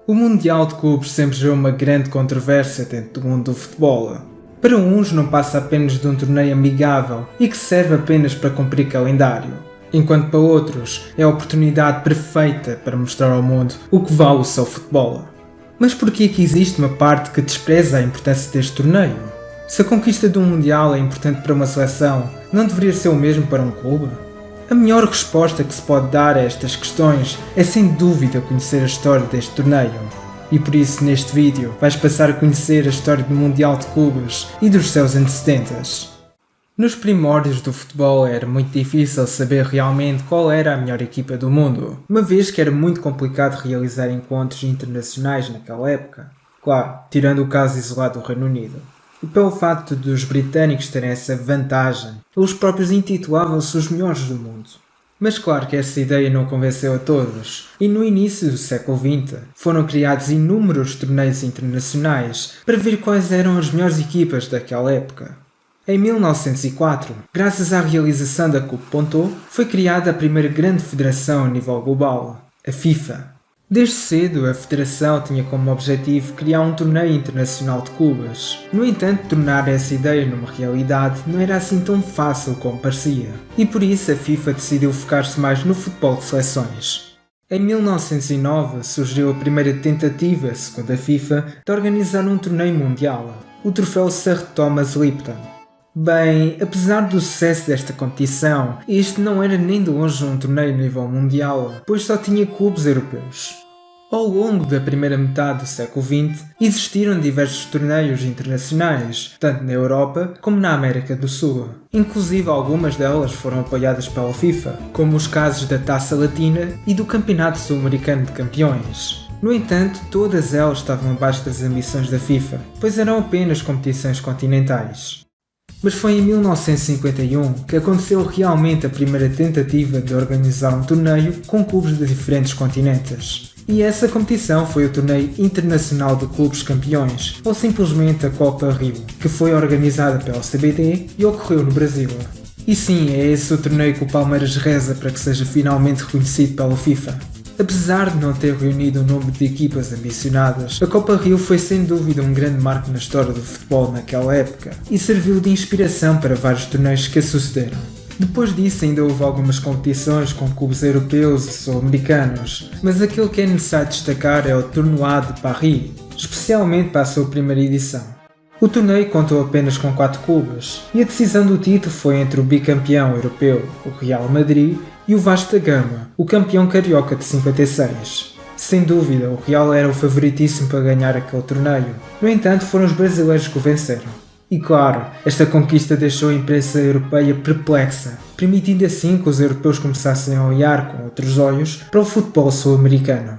O Mundial de Clubes sempre gerou uma grande controvérsia dentro do mundo do futebol. Para uns não passa apenas de um torneio amigável e que serve apenas para cumprir calendário, enquanto para outros é a oportunidade perfeita para mostrar ao mundo o que vale o seu futebol. Mas por que é que existe uma parte que despreza a importância deste torneio? Se a conquista de um Mundial é importante para uma seleção, não deveria ser o mesmo para um clube? A melhor resposta que se pode dar a estas questões é sem dúvida conhecer a história deste torneio. E por isso neste vídeo vais passar a conhecer a história do Mundial de Clubes e dos seus antecedentes. Nos primórdios do futebol era muito difícil saber realmente qual era a melhor equipa do mundo, uma vez que era muito complicado realizar encontros internacionais naquela época. Claro, tirando o caso isolado do Reino Unido. E pelo facto dos britânicos terem essa vantagem, eles próprios intitulavam-se os melhores do mundo. Mas claro que essa ideia não convenceu a todos, e no início do século XX foram criados inúmeros torneios internacionais para ver quais eram as melhores equipas daquela época. Em 1904, graças à realização da Coupe foi criada a primeira grande federação a nível global, a FIFA. Desde cedo, a Federação tinha como objetivo criar um torneio internacional de clubes. No entanto, tornar essa ideia numa realidade não era assim tão fácil como parecia. E por isso a FIFA decidiu focar-se mais no futebol de seleções. Em 1909 surgiu a primeira tentativa, segundo a FIFA, de organizar um torneio mundial, o troféu Sir Thomas Lipton. Bem, apesar do sucesso desta competição, este não era nem de longe um torneio a nível mundial, pois só tinha clubes europeus. Ao longo da primeira metade do século XX, existiram diversos torneios internacionais, tanto na Europa como na América do Sul. Inclusive algumas delas foram apoiadas pela FIFA, como os casos da Taça Latina e do Campeonato Sul-Americano de Campeões. No entanto, todas elas estavam abaixo das ambições da FIFA, pois eram apenas competições continentais. Mas foi em 1951 que aconteceu realmente a primeira tentativa de organizar um torneio com clubes de diferentes continentes. E essa competição foi o Torneio Internacional de Clubes Campeões, ou simplesmente a Copa Rio, que foi organizada pela CBD e ocorreu no Brasil. E sim, é esse o torneio que o Palmeiras reza para que seja finalmente reconhecido pela FIFA. Apesar de não ter reunido um número de equipas ambicionadas, a Copa Rio foi sem dúvida um grande marco na história do futebol naquela época e serviu de inspiração para vários torneios que a sucederam. Depois disso ainda houve algumas competições com clubes europeus e sul-americanos, mas aquilo que é necessário destacar é o Tournoi de Paris, especialmente para a sua primeira edição. O torneio contou apenas com 4 clubes e a decisão do título foi entre o bicampeão europeu, o Real Madrid, e o Vasco da Gama, o campeão carioca de 56. Sem dúvida, o Real era o favoritíssimo para ganhar aquele torneio, no entanto foram os brasileiros que o venceram. E claro, esta conquista deixou a imprensa europeia perplexa, permitindo assim que os europeus começassem a olhar com outros olhos para o futebol sul-americano.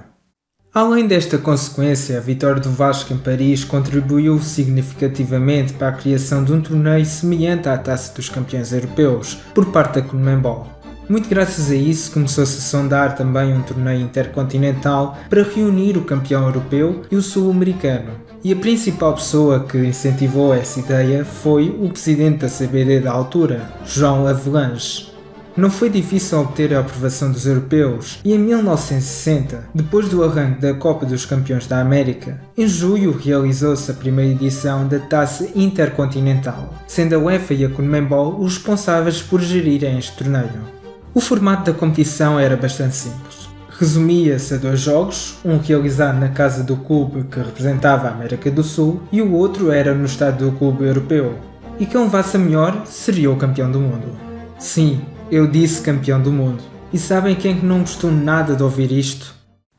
Além desta consequência, a vitória do Vasco em Paris contribuiu significativamente para a criação de um torneio semelhante à Taça dos Campeões Europeus, por parte da Conmebol. Muito graças a isso começou-se a sondar também um torneio intercontinental para reunir o campeão europeu e o sul-americano. E a principal pessoa que incentivou essa ideia foi o presidente da CBD da altura, João Havelange. Não foi difícil obter a aprovação dos europeus e em 1960, depois do arranque da Copa dos Campeões da América, em julho realizou-se a primeira edição da Taça Intercontinental, sendo a UEFA e a Conmebol os responsáveis por gerirem este torneio. O formato da competição era bastante simples. Resumia-se a 2 jogos, um realizado na casa do clube que representava a América do Sul e o outro era no estádio do clube europeu. E quem levasse a melhor seria o campeão do mundo. Sim, eu disse campeão do mundo. E sabem quem que não gostou nada de ouvir isto?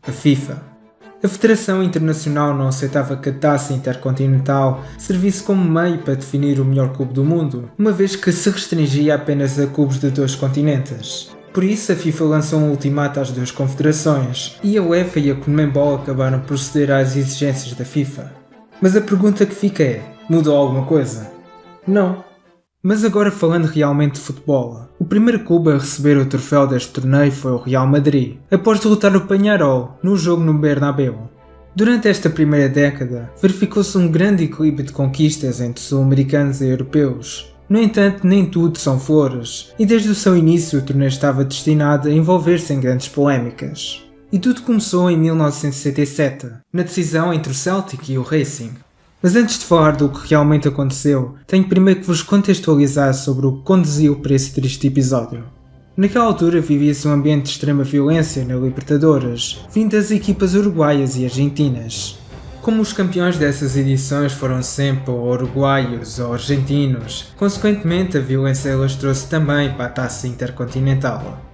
A FIFA. A Federação Internacional não aceitava que a Taça Intercontinental servisse como meio para definir o melhor clube do mundo, uma vez que se restringia apenas a clubes de 2 continentes. Por isso a FIFA lançou um ultimato às 2 confederações, e a UEFA e a Conmebol acabaram por ceder às exigências da FIFA. Mas a pergunta que fica é, mudou alguma coisa? Não. Mas agora falando realmente de futebol, o primeiro clube a receber o troféu deste torneio foi o Real Madrid, após derrotar o Peñarol no jogo no Bernabéu. Durante esta primeira década, verificou-se um grande equilíbrio de conquistas entre sul-americanos e europeus. No entanto, nem tudo são flores, e desde o seu início o torneio estava destinado a envolver-se em grandes polémicas. E tudo começou em 1967, na decisão entre o Celtic e o Racing. Mas antes de falar do que realmente aconteceu, tenho primeiro que vos contextualizar sobre o que conduziu para esse triste episódio. Naquela altura vivia-se um ambiente de extrema violência na Libertadores, vindo das equipas uruguaias e argentinas. Como os campeões dessas edições foram sempre ou uruguaios ou argentinos, consequentemente a violência alastrou-se também para a taça intercontinental.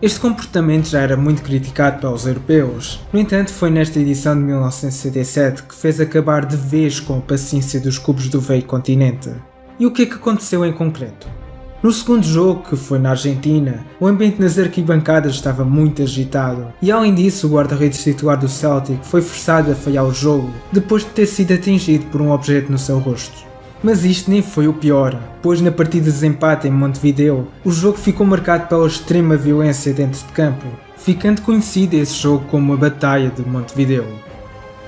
Este comportamento já era muito criticado pelos europeus, no entanto foi nesta edição de 1967 que fez acabar de vez com a paciência dos clubes do velho continente. E o que é que aconteceu em concreto? No segundo jogo, que foi na Argentina, o ambiente nas arquibancadas estava muito agitado e além disso o guarda-redes titular do Celtic foi forçado a falhar o jogo depois de ter sido atingido por um objeto no seu rosto. Mas isto nem foi o pior, pois na partida de desempate em Montevideo, o jogo ficou marcado pela extrema violência dentro de campo, ficando conhecido esse jogo como a Batalha de Montevideo.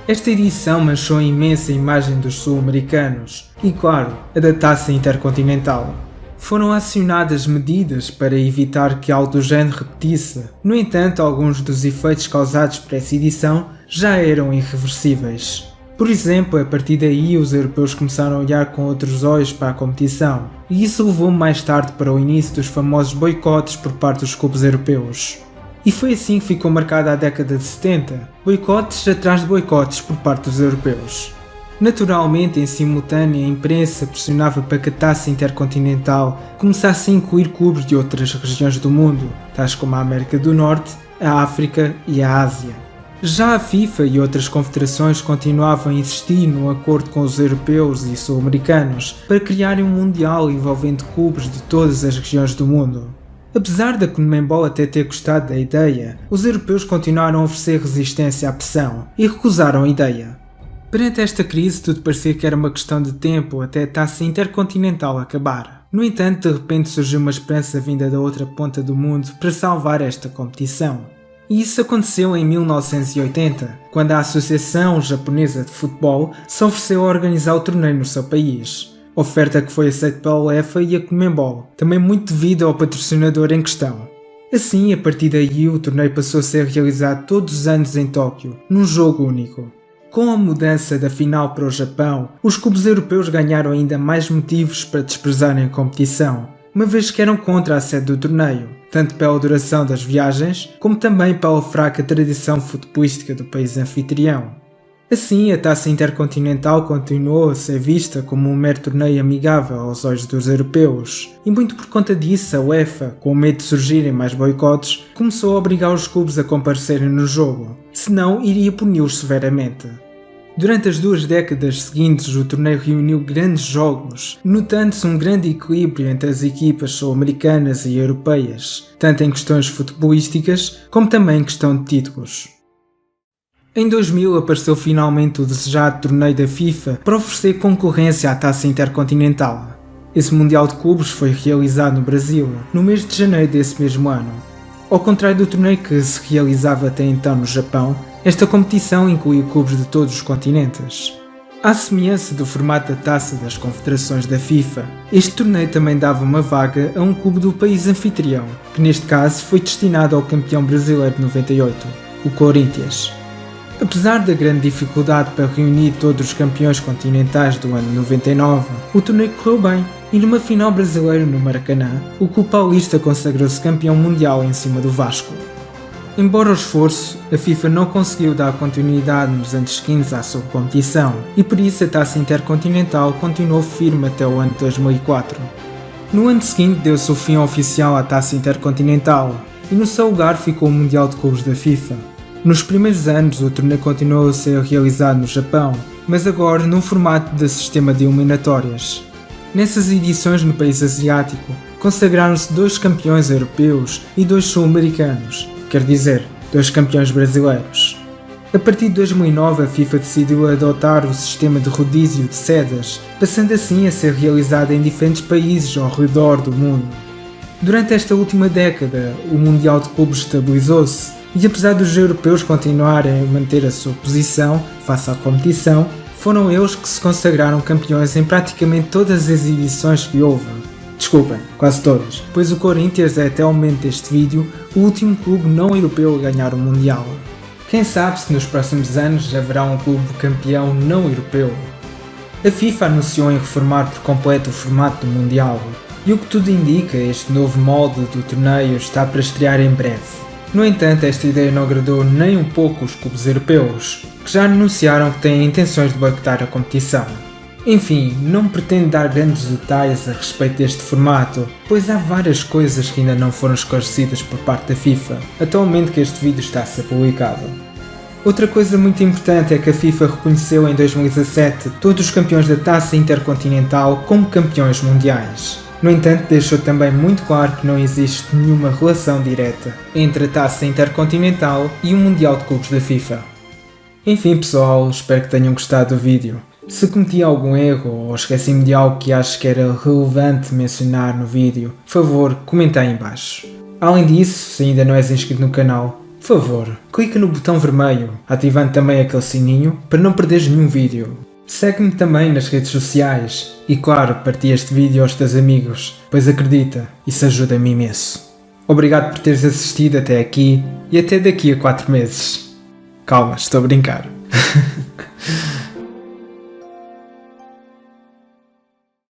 Esta edição manchou a imensa imagem dos sul-americanos e, claro, a da taça intercontinental. Foram acionadas medidas para evitar que algo do género repetisse, no entanto alguns dos efeitos causados por essa edição já eram irreversíveis. Por exemplo, a partir daí os europeus começaram a olhar com outros olhos para a competição, e isso levou mais tarde para o início dos famosos boicotes por parte dos clubes europeus. E foi assim que ficou marcada a década de 70, boicotes atrás de boicotes por parte dos europeus. Naturalmente, em simultâneo, a imprensa pressionava para que a taça intercontinental começasse a incluir clubes de outras regiões do mundo, tais como a América do Norte, a África e a Ásia. Já a FIFA e outras confederações continuavam a insistir num acordo com os europeus e sul-americanos para criarem um mundial envolvendo clubes de todas as regiões do mundo. Apesar da CONMEBOL até ter gostado da ideia, os europeus continuaram a oferecer resistência à pressão e recusaram a ideia. Perante esta crise, tudo parecia que era uma questão de tempo até a taça intercontinental acabar. No entanto, de repente surgiu uma esperança vinda da outra ponta do mundo para salvar esta competição. E isso aconteceu em 1980, quando a Associação Japonesa de Futebol se ofereceu a organizar o torneio no seu país, oferta que foi aceita pela UEFA e a CONMEBOL, também muito devido ao patrocinador em questão. Assim, a partir daí, o torneio passou a ser realizado todos os anos em Tóquio, num jogo único. Com a mudança da final para o Japão, os clubes europeus ganharam ainda mais motivos para desprezarem a competição, uma vez que eram contra a sede do torneio, tanto pela duração das viagens, como também pela fraca tradição futebolística do país anfitrião. Assim, a taça intercontinental continuou a ser vista como um mero torneio amigável aos olhos dos europeus, e muito por conta disso a UEFA, com medo de surgirem mais boicotes, começou a obrigar os clubes a comparecerem no jogo, senão iria puni-los severamente. Durante as 2 décadas seguintes, o torneio reuniu grandes jogos, notando-se um grande equilíbrio entre as equipas sul-americanas e europeias, tanto em questões futebolísticas como também em questão de títulos. Em 2000 apareceu finalmente o desejado torneio da FIFA para oferecer concorrência à taça intercontinental. Esse Mundial de Clubes foi realizado no Brasil, no mês de janeiro desse mesmo ano. Ao contrário do torneio que se realizava até então no Japão, esta competição incluía clubes de todos os continentes. À semelhança do formato da taça das confederações da FIFA, este torneio também dava uma vaga a um clube do país anfitrião, que neste caso foi destinado ao campeão brasileiro de 98, o Corinthians. Apesar da grande dificuldade para reunir todos os campeões continentais do ano 99, o torneio correu bem e numa final brasileira no Maracanã, o clube paulista consagrou-se campeão mundial em cima do Vasco. Embora o esforço, a FIFA não conseguiu dar continuidade nos anos seguintes à sua competição e por isso a taça intercontinental continuou firme até o ano de 2004. No ano seguinte deu-se o fim oficial à taça intercontinental e no seu lugar ficou o Mundial de Clubes da FIFA. Nos primeiros anos o torneio continuou a ser realizado no Japão, mas agora num formato de sistema de eliminatórias. Nessas edições no país asiático, consagraram-se 2 campeões europeus e 2 sul-americanos, quer dizer, 2 campeões brasileiros. A partir de 2009 a FIFA decidiu adotar o sistema de rodízio de sedes, passando assim a ser realizado em diferentes países ao redor do mundo. Durante esta última década, o Mundial de Clubes estabilizou-se e apesar dos europeus continuarem a manter a sua posição face à competição, foram eles que se consagraram campeões em praticamente todas as edições que houve. Desculpem, quase todas, pois o Corinthians é até o momento deste vídeo o último clube não europeu a ganhar o Mundial. Quem sabe se nos próximos anos haverá um clube campeão não europeu. A FIFA anunciou em reformar por completo o formato do Mundial, e o que tudo indica, este novo molde do torneio está para estrear em breve. No entanto, esta ideia não agradou nem um pouco os clubes europeus, que já anunciaram que têm intenções de boicotar a competição. Enfim, não pretendo dar grandes detalhes a respeito deste formato, pois há várias coisas que ainda não foram esclarecidas por parte da FIFA, até o momento que este vídeo está a ser publicado. Outra coisa muito importante é que a FIFA reconheceu em 2017 todos os campeões da Taça Intercontinental como campeões mundiais. No entanto, deixou também muito claro que não existe nenhuma relação direta entre a Taça Intercontinental e o Mundial de Clubes da FIFA. Enfim pessoal, espero que tenham gostado do vídeo. Se cometi algum erro ou esqueci-me de algo que acho que era relevante mencionar no vídeo, por favor, comenta aí em baixo. Além disso, se ainda não és inscrito no canal, por favor, clica no botão vermelho, ativando também aquele sininho para não perderes nenhum vídeo. Segue-me também nas redes sociais e claro, partilha este vídeo aos teus amigos, pois acredita, isso ajuda-me imenso. Obrigado por teres assistido até aqui e até daqui a 4 meses. Calma, estou a brincar.